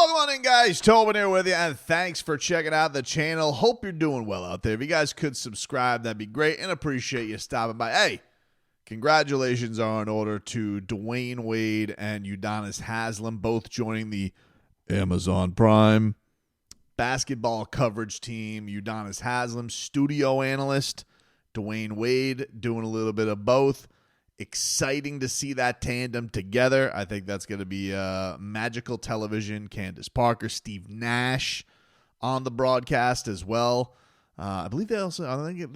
Welcome on in, guys. Tobin here with you, and thanks for checking out the channel. Hope you're doing well out there. If you guys could subscribe, that'd be great, and appreciate you stopping by. Hey, congratulations are in order to Dwayne Wade and Udonis Haslem, both joining the Amazon Prime basketball coverage team. Udonis Haslem, studio analyst. Dwayne Wade doing a little bit of both. Exciting to see that tandem together. I think that's going to be magical television. Candace Parker, Steve Nash on the broadcast as well. I believe they're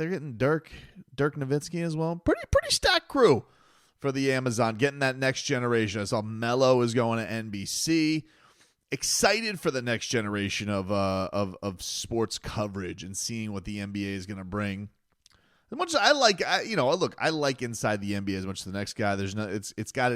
getting Dirk Nowitzki as well. Pretty stacked crew for the Amazon. Getting that next generation. I saw Melo is going to NBC. Excited for the next generation of sports coverage and seeing what the NBA is going to bring. As much as I like, I like inside the NBA as much as the next guy. There's no, it's got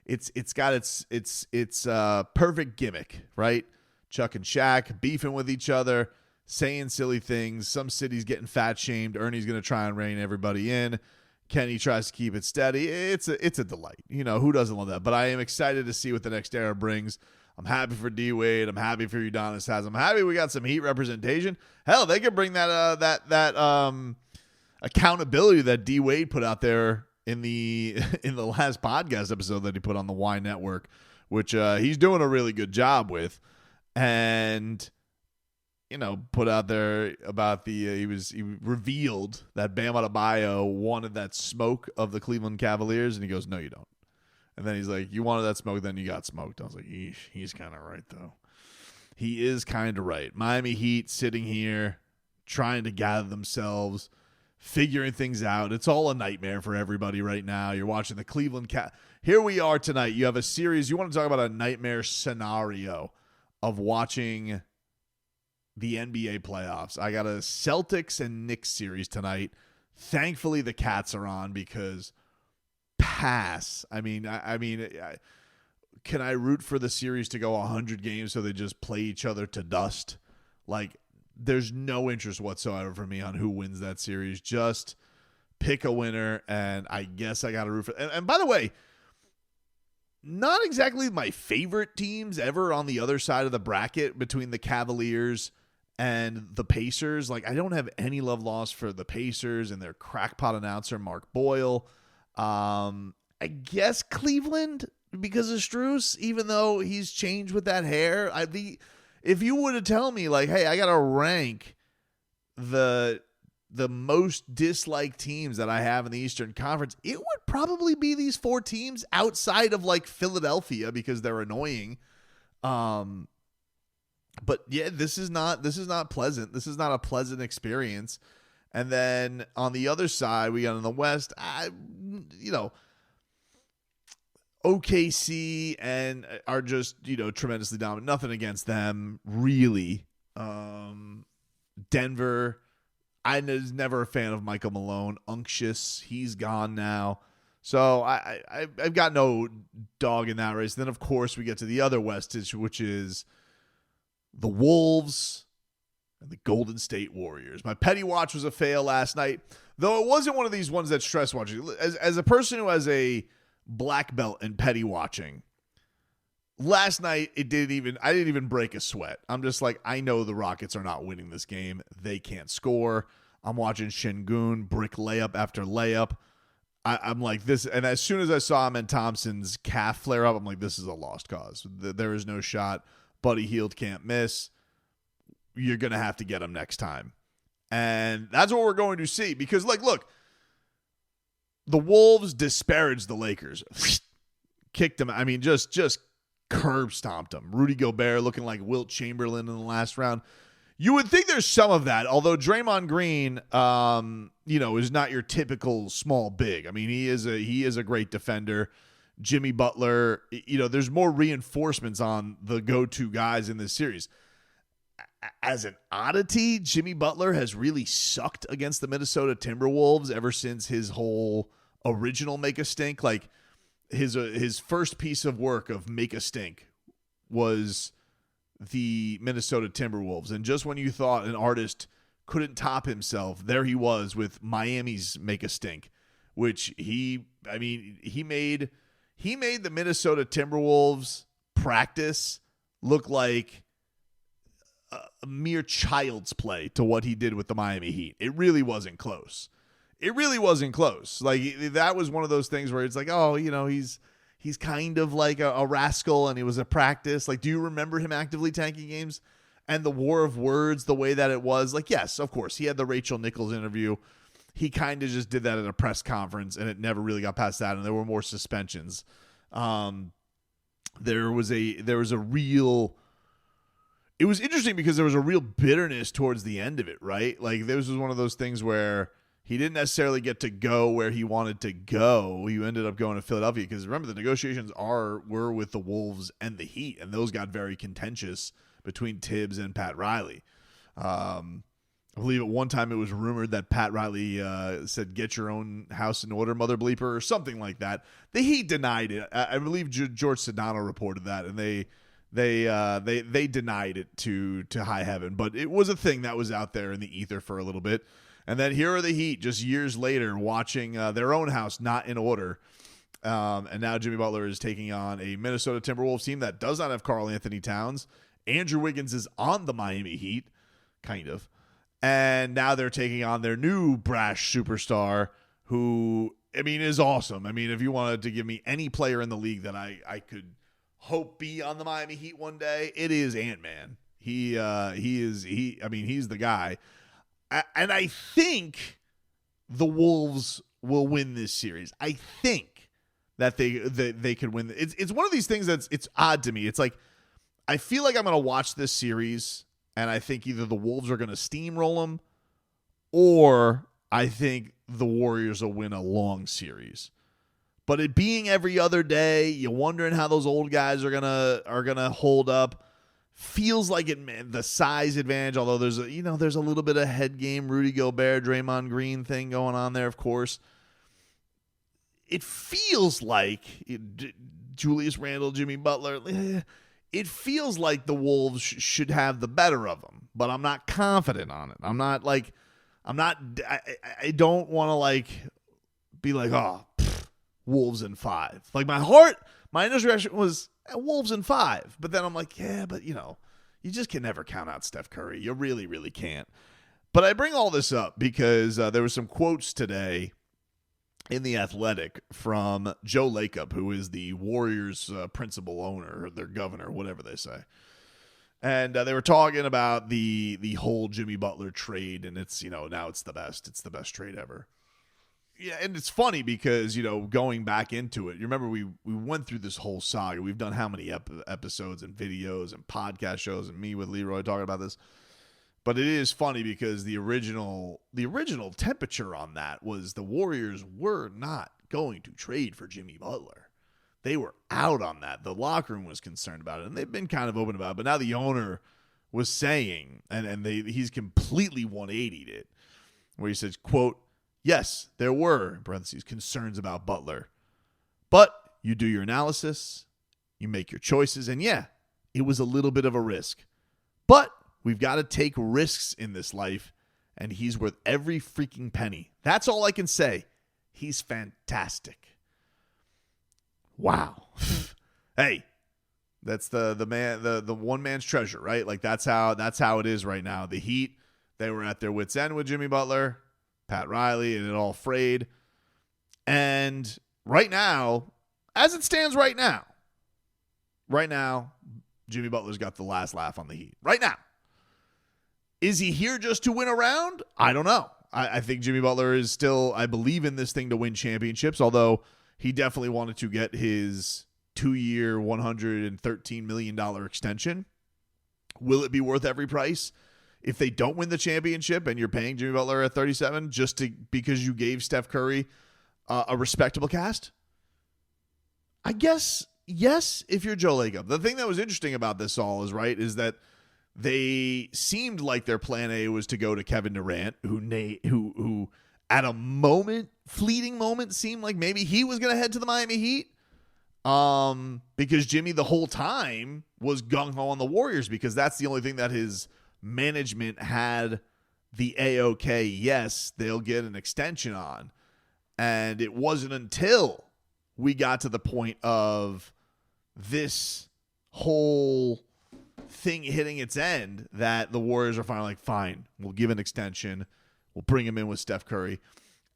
its perfect gimmick, right? Chuck and Shaq beefing with each other, saying silly things. Some cities getting fat shamed. Ernie's gonna try and rein everybody in. Kenny tries to keep it steady. It's a delight. You know, who doesn't love that? But I am excited to see what the next era brings. I'm happy for D Wade. I'm happy for Udonis Haslem. I'm happy we got some Heat representation. Hell, they could bring that accountability that D Wade put out there in the last podcast episode that he put on the Y Network, which he's doing a really good job with, and put out there about he revealed that Bam Adebayo wanted that smoke of the Cleveland Cavaliers, and he goes, no, you don't. And then he's like, you wanted that smoke, then you got smoked. I was like, he's kind of right though. He is kind of right. Miami Heat sitting here trying to gather themselves, figuring things out. It's all a nightmare for everybody right now. You're watching the Cleveland Here we are tonight. You have a series. You want to talk about a nightmare scenario of watching the NBA playoffs. I got a Celtics and Knicks series tonight. Thankfully, the Cats are on because pass. I mean, can I root for the series to go 100 games so they just play each other to dust? Like, there's no interest whatsoever for me on who wins that series. Just pick a winner, and I guess I got to root for. And by the way, not exactly my favorite teams ever on the other side of the bracket between the Cavaliers and the Pacers. Like, I don't have any love lost for the Pacers and their crackpot announcer, Mark Boyle. I guess Cleveland because of Strus, even though he's changed with that hair. If you were to tell me, like, hey, I got to rank the most disliked teams that I have in the Eastern Conference, it would probably be these four teams outside of, like, Philadelphia because they're annoying. But yeah, this is not pleasant. This is not a pleasant experience. And then on the other side, we got in the West, OKC and are just, tremendously dominant. Nothing against them, really. Denver, I was never a fan of Michael Malone. Unctuous, he's gone now. So I've got no dog in that race. Then, of course, we get to the other West, which is the Wolves and the Golden State Warriors. My petty watch was a fail last night, though it wasn't one of these ones that stress watching. As a person who has a black belt in petty watching, last night I didn't even break a sweat. I'm just like, I know the Rockets are not winning this game. They can't score. I'm watching Şengün brick layup after layup. I'm like this, and as soon as I saw him and Thompson's calf flare up, I'm like, this is a lost cause. There is no shot. Buddy Hield can't miss. You're going to have to get him next time. And that's what we're going to see. Because, like, look, the Wolves disparaged the Lakers. Kicked them. I mean, just curb stomped them. Rudy Gobert looking like Wilt Chamberlain in the last round. You would think there's some of that, although Draymond Green, is not your typical small big. I mean, he is a great defender. Jimmy Butler, there's more reinforcements on the go-to guys in this series. As an oddity, Jimmy Butler has really sucked against the Minnesota Timberwolves ever since his whole original Make a Stink. Like, his first piece of work of Make a Stink was the Minnesota Timberwolves. And just when you thought an artist couldn't top himself, there he was with Miami's Make a Stink, which he made the Minnesota Timberwolves practice look like a mere child's play to what he did with the Miami Heat. It really wasn't close. It really wasn't close. Like, that was one of those things where it's like, oh, he's kind of like a rascal, and he was a practice. Like, do you remember him actively tanking games? And the war of words, the way that it was, like, yes, of course, he had the Rachel Nichols interview. He kind of just did that at a press conference, and it never really got past that, and there were more suspensions. There was a real... It was interesting because there was a real bitterness towards the end of it, right? Like, this was one of those things where he didn't necessarily get to go where he wanted to go. He ended up going to Philadelphia because, remember, the negotiations were with the Wolves and the Heat, and those got very contentious between Tibbs and Pat Riley. I believe at one time it was rumored that Pat Riley said, "Get your own house in order, mother bleeper," or something like that. The Heat denied it. I believe George Sedano reported that, and they denied it to high heaven. But it was a thing that was out there in the ether for a little bit. And then here are the Heat just years later watching their own house not in order. And now Jimmy Butler is taking on a Minnesota Timberwolves team that does not have Karl Anthony Towns. Andrew Wiggins is on the Miami Heat, kind of. And now they're taking on their new brash superstar who, I mean, is awesome. I mean, if you wanted to give me any player in the league that I could hope be on the Miami Heat one day, it is Ant-Man. He's the guy. And I think the Wolves will win this series. I think that they could win. It's one of these things it's odd to me. It's like, I feel like I'm going to watch this series, and I think either the Wolves are going to steamroll them, or I think the Warriors will win a long series. But it being every other day, you're wondering how those old guys are gonna hold up. Feels like the size advantage, although there's a little bit of head game, Rudy Gobert, Draymond Green thing going on there, of course. It feels like Julius Randle, Jimmy Butler. It feels like the Wolves should have the better of them, but I'm not confident on it. I don't want to like be like, oh, Wolves in 5. Like, my initial reaction was Wolves in 5. But then I'm like, yeah, but you just can never count out Steph Curry. You really, really can't. But I bring all this up because there were some quotes today in The Athletic from Joe Lacob, who is the Warriors' principal owner, or their governor, whatever they say. And they were talking about the whole Jimmy Butler trade, and it's, now it's the best. It's the best trade ever. Yeah, and it's funny because, going back into it, you remember we went through this whole saga. We've done how many episodes and videos and podcast shows, and me with Leroy talking about this. But it is funny because the original temperature on that was the Warriors were not going to trade for Jimmy Butler. They were out on that. The locker room was concerned about it, and they've been kind of open about it. But now the owner was saying, and he's completely 180'd it, where he says, quote, "Yes, there were," in parentheses, "concerns about Butler. But you do your analysis, you make your choices, and yeah, it was a little bit of a risk. But we've got to take risks in this life, and he's worth every freaking penny. That's all I can say. He's fantastic." Wow. Hey, that's the man, the one man's treasure, right? Like, that's how it is right now. The Heat, they were at their wits' end with Jimmy Butler, Pat Riley, and it all frayed. And right now, as it stands right now, Jimmy Butler's got the last laugh on the Heat. Right now. Is he here just to win a round? I don't know. I think Jimmy Butler is still, I believe in this thing to win championships, although he definitely wanted to get his 2-year, $113 million extension. Will it be worth every price? If they don't win the championship and you're paying Jimmy Butler at 37 because you gave Steph Curry a respectable cast? I guess, yes, if you're Joe Lacob. The thing that was interesting about this all is that they seemed like their plan A was to go to Kevin Durant, who at a fleeting moment, seemed like maybe he was going to head to the Miami Heat. Because Jimmy the whole time was gung-ho on the Warriors because that's the only thing that his management had the A-OK, yes, they'll get an extension on. And it wasn't until we got to the point of this whole thing hitting its end that the Warriors are finally like, fine, we'll give an extension. We'll bring him in with Steph Curry.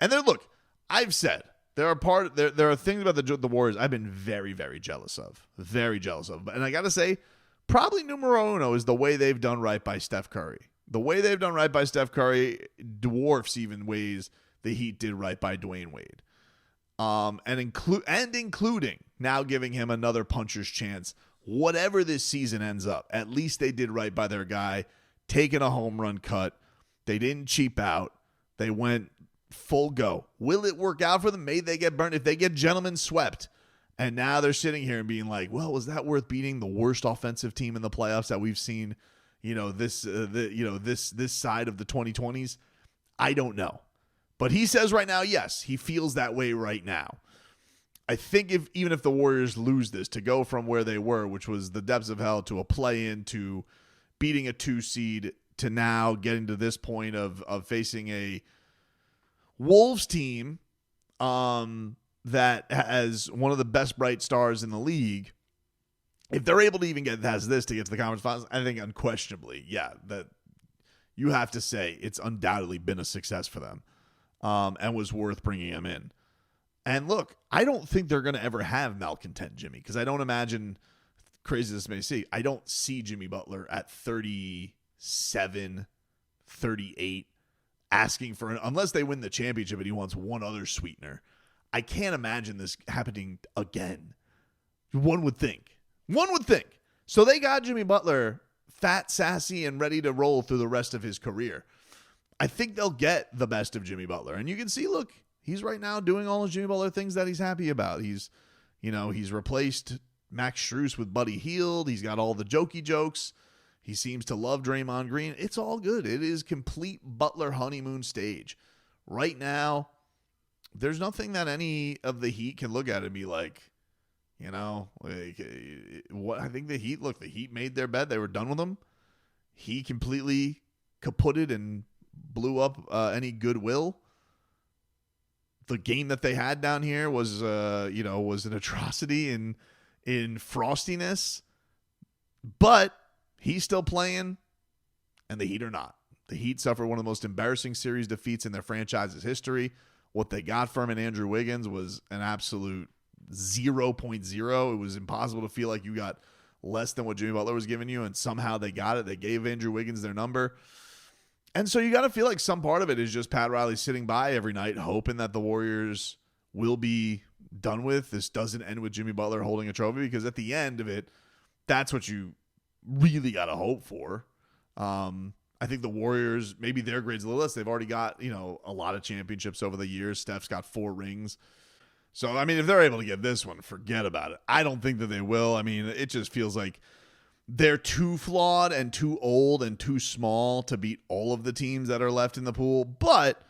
And then, look, I've said there are things about the Warriors I've been very, very jealous of. Very jealous of. And I got to say, probably numero uno is the way they've done right by Steph Curry. The way they've done right by Steph Curry dwarfs even ways the Heat did right by Dwayne Wade. Including now giving him another puncher's chance. Whatever this season ends up, at least they did right by their guy, taking a home run cut. They didn't cheap out. They went full go. Will it work out for them? Maybe they get burned if they get gentlemen swept. And now they're sitting here and being like, well, was that worth beating the worst offensive team in the playoffs that we've seen, this side of the 2020s? I don't know. But he says right now, yes, he feels that way right now. I think even if the Warriors lose this, to go from where they were, which was the depths of hell, to a play-in, to beating a 2 seed, to now getting to this point of facing a Wolves team that has one of the best bright stars in the league. If they're able to even get to the conference finals, I think unquestionably, that you have to say it's undoubtedly been a success for them, and was worth bringing him in. And look, I don't think they're going to ever have malcontent Jimmy, because I don't imagine, crazy as this may seem, I don't see Jimmy Butler at 37, 38, asking for unless they win the championship and he wants one other sweetener. I can't imagine this happening again. One would think. So they got Jimmy Butler fat, sassy, and ready to roll through the rest of his career. I think they'll get the best of Jimmy Butler. And you can see, look, he's right now doing all the Jimmy Butler things that he's happy about. He's replaced Max Strus with Buddy Hield. He's got all the jokey jokes. He seems to love Draymond Green. It's all good. It is complete Butler honeymoon stage. Right now, there's nothing that any of the Heat can look at and be like, what? I think the Heat made their bed. They were done with him. He completely kaputted and blew up any goodwill. The game that they had down here was an atrocity in frostiness, but he's still playing, and the Heat are not. The Heat suffered one of the most embarrassing series defeats in their franchise's history. What they got from him in Andrew Wiggins was an absolute 0.0. It was impossible to feel like you got less than what Jimmy Butler was giving you, and somehow they got it. They gave Andrew Wiggins their number. And so you got to feel like some part of it is just Pat Riley sitting by every night hoping that the Warriors will be done with. This doesn't end with Jimmy Butler holding a trophy, because at the end of it, that's what you really got to hope for. I think the Warriors, maybe their grade's a little less. They've already got, a lot of championships over the years. Steph's got 4 rings. So, if they're able to get this one, forget about it. I don't think that they will. It just feels like they're too flawed and too old and too small to beat all of the teams that are left in the pool. But,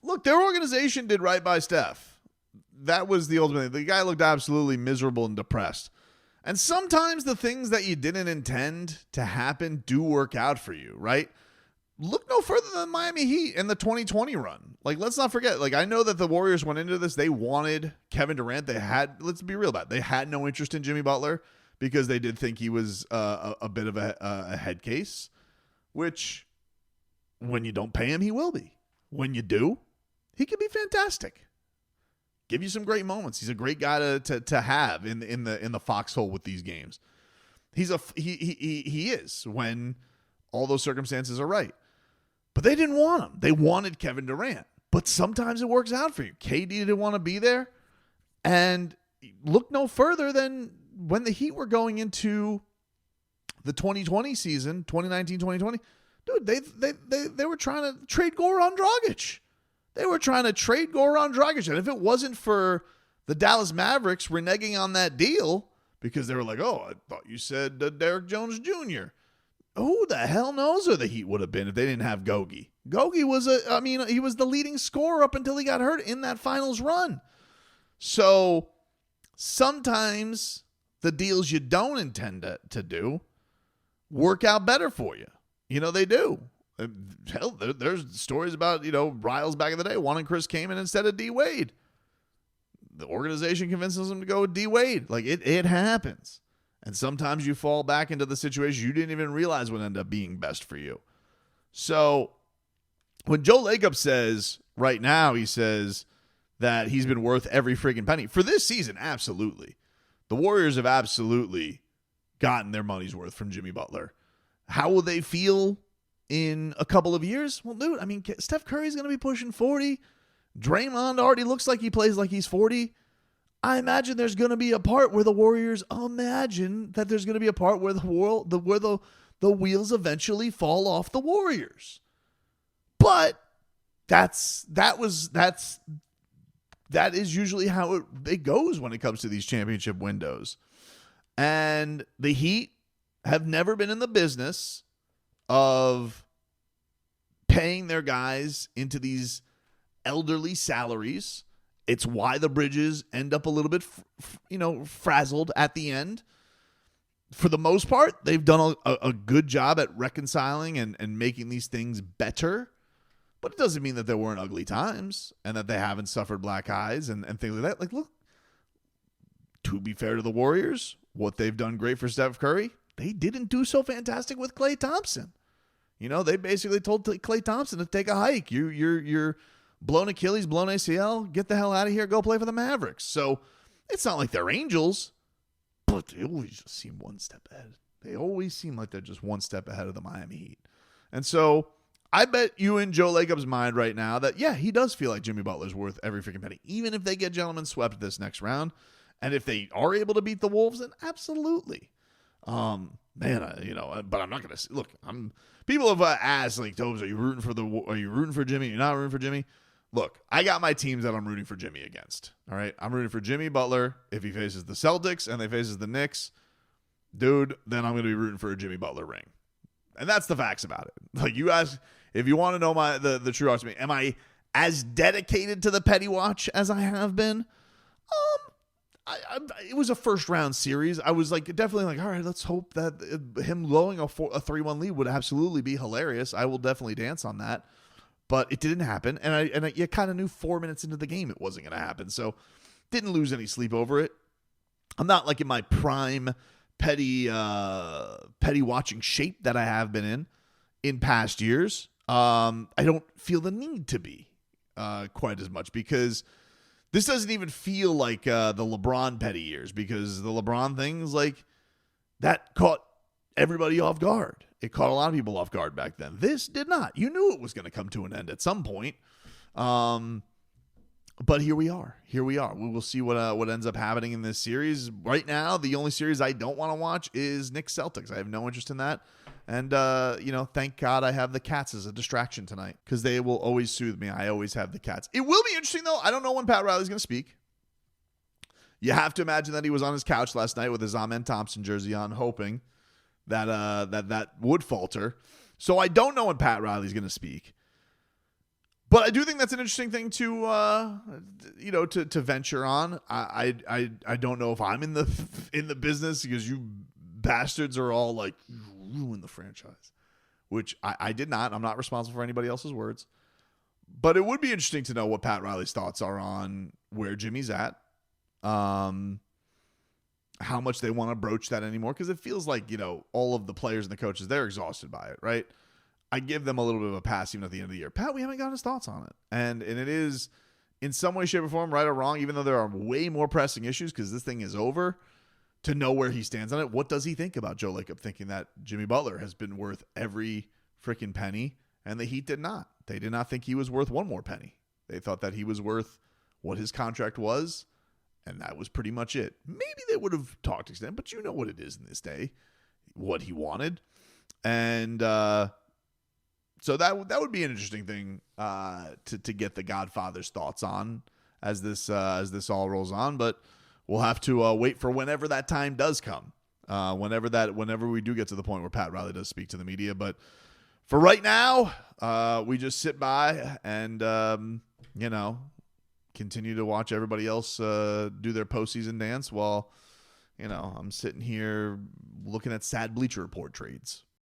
look, their organization did right by Steph. That was the ultimate. The guy looked absolutely miserable and depressed. And sometimes the things that you didn't intend to happen do work out for you, right? Look no further than Miami Heat in the 2020 run. Let's not forget. I know that the Warriors went into this. They wanted Kevin Durant. Let's be real about it. They had no interest in Jimmy Butler because they did think he was a bit of a head case, which when you don't pay him, he will be. When you do, he can be fantastic. Give you some great moments. He's a great guy to have in the foxhole with these games. He is when all those circumstances are right. But they didn't want him. They wanted Kevin Durant. But sometimes it works out for you. KD didn't want to be there. And look no further than when the Heat were going into the 2020 season, 2019-2020. Dude, they were trying to trade Goran Dragic. They were trying to trade Goran Dragic. And if it wasn't for the Dallas Mavericks reneging on that deal, because they were like, oh, I thought you said Derek Jones Jr., who the hell knows where the Heat would have been if they didn't have Gogi. Gogi was he was the leading scorer up until he got hurt in that finals run. So sometimes the deals you don't intend to do work out better for you. They do. Hell, there's stories about, Riles back in the day wanting Chris Kaman instead of D Wade. The organization convinces him to go with D Wade. It happens. And sometimes you fall back into the situation you didn't even realize would end up being best for you. So when Joe Lacob says right now, he says that he's been worth every freaking penny. For this season, absolutely. The Warriors have absolutely gotten their money's worth from Jimmy Butler. How will they feel in a couple of years? Well, dude, I mean, Steph Curry's going to be pushing 40. Draymond already looks like he plays like he's 40. I imagine there's going to be a part where the Warriors imagine that there's going to be a part where the wheels eventually fall off the Warriors. But that is usually how it goes when it comes to these championship windows. And the Heat have never been in the business of paying their guys into these elderly salaries. It's why the Bridges end up a little bit, frazzled at the end. For the most part, they've done a good job at reconciling and making these things better. But it doesn't mean that there weren't ugly times and that they haven't suffered black eyes and things like that. Like, look, to be fair to the Warriors, what they've done great for Steph Curry, they didn't do so fantastic with Klay Thompson. They basically told Klay Thompson to take a hike. You're blown Achilles, blown ACL, get the hell out of here, go play for the Mavericks. So it's not like they're angels, but they always just seem one step ahead. They always seem like they're just one step ahead of the Miami Heat. And so I bet you in Joe Lacob's mind right now that, yeah, he does feel like Jimmy Butler's worth every freaking penny, even if they get gentlemen swept this next round. And if they are able to beat the Wolves, then absolutely. But I'm not going to look. People have asked, like, Tobes, are you rooting for Jimmy? You're not rooting for Jimmy? Look, I got my teams that I'm rooting for Jimmy against. All right, I'm rooting for Jimmy Butler if he faces the Celtics and they faces the Knicks, dude. Then I'm going to be rooting for a Jimmy Butler ring, and that's the facts about it. Like, you ask, if you want to know the true answer, am I as dedicated to the Petty Watch as I have been? It was a first round series. I was definitely all right, let's hope that him blowing a 3-1 lead would absolutely be hilarious. I will definitely dance on that, but it didn't happen. And you kind of knew 4 minutes into the game it wasn't going to happen. So didn't lose any sleep over it. I'm not in my prime petty watching shape that I have been in past years. I don't feel the need to be quite as much because this doesn't even feel like the LeBron petty years, because the LeBron things that caught everybody off guard. It caught a lot of people off guard back then. This did not. You knew it was going to come to an end at some point. But here we are. We will see what ends up happening in this series. Right now, the only series I don't want to watch is Knicks Celtics. I have no interest in that. And, thank God I have the Cats as a distraction tonight, because they will always soothe me. I always have the Cats. It will be interesting, though. I don't know when Pat Riley's going to speak. You have to imagine that he was on his couch last night with his Amen Thompson jersey on, hoping that would falter. So I don't know when Pat Riley's going to speak. But I do think that's an interesting thing to venture on. I don't know if I'm in the business, because you bastards are all like, ruin the franchise, which I did not. I'm not responsible for anybody else's words. But it would be interesting to know what Pat Riley's thoughts are on where Jimmy's at, how much they want to broach that anymore, because it feels like, all of the players and the coaches, they're exhausted by it, right? I give them a little bit of a pass even at the end of the year. Pat, we haven't got his thoughts on it. And it is, in some way, shape, or form, right or wrong, even though there are way more pressing issues because this thing is over, to know where he stands on it. What does he think about Joe Lacob thinking that Jimmy Butler has been worth every freaking penny, and the Heat did not? They did not think he was worth one more penny. They thought that he was worth what his contract was, and that was pretty much it. Maybe they would have talked extent, but you know what it is in this day, what he wanted. And so that would be an interesting thing to get the Godfather's thoughts on as this all rolls on. But we'll have to wait for whenever that time does come. Whenever we do get to the point where Pat Riley does speak to the media. But for right now, we just sit by and continue to watch everybody else do their postseason dance while I'm sitting here looking at sad Bleacher Report trades.